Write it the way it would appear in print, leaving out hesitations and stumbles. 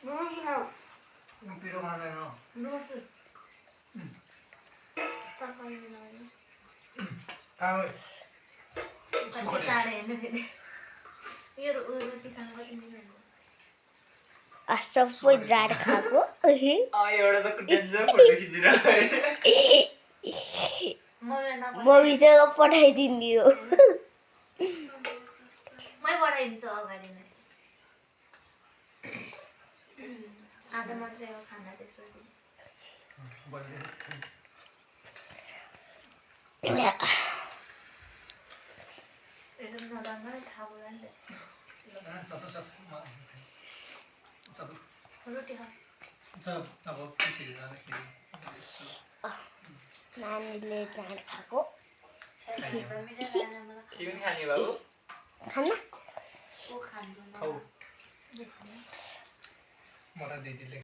पिरो खाँदैन सबै जाड खाएको एउटा त डेन्जर फोटो खिचेर मम्मीसँग पठाइदिने हो मै पठाइदिन्छु अगाडि नै आज मात्रै हो खाना त्यसपछि नराम्रो थाहा बोला नि रोटी खा नानीले जाड खाएको तिमी खाने बाबु खाना को खानु खाऊ मलाई दिदीले